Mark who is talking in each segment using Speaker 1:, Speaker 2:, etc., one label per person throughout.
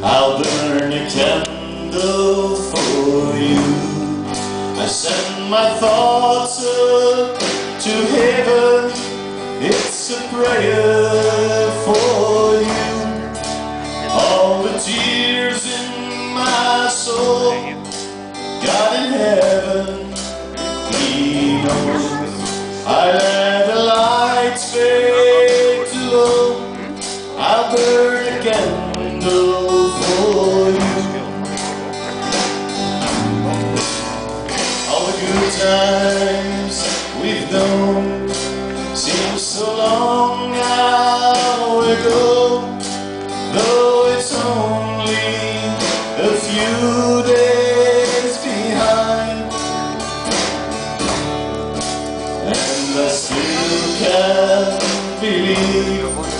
Speaker 1: I'll burn a candle for you. I send my thoughts up to heaven. It's a prayer for you. All the tears in my soul, God in heaven, He knows. I let the lights fade to low. I'll burn a candle for you. All the good times we've known seem so long now ago, though it's only a few days behind, and I still can't believe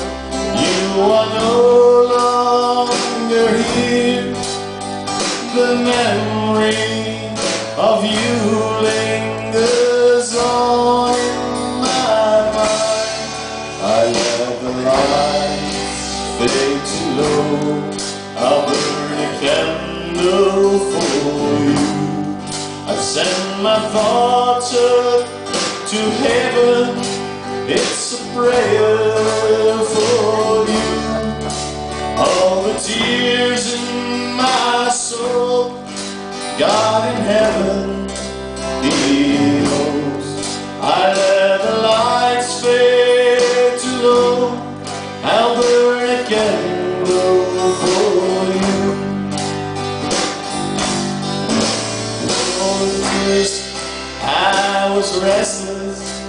Speaker 1: you are no longer here. The memory of you lingers on in my mind. I let the lights fade too low. I'll burn a candle for you. I send my thoughts up to heaven. It's a prayer for you. All the tears in my soul, God in heaven, He knows. I let the lights fade too low. I'll burn a candle for you. Oh, first I was restless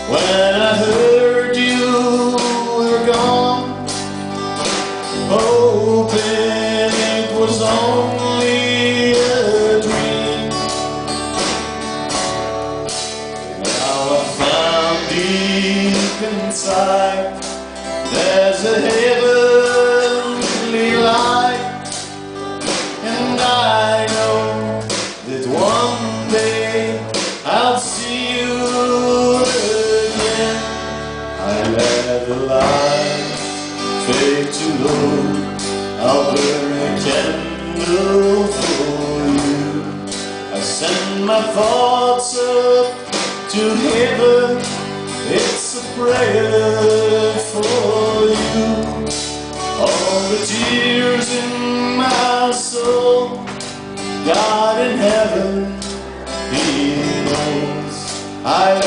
Speaker 1: when I heard you were gone, hoping it was only a dream. Now I found deep inside there's a heavenly light, and I know that one day I'll see you again. I let the light fade too low. I'll burn a candle for you. I send my thoughts up to heaven. It's a prayer for you. All the tears in my soul, God in heaven, He knows. I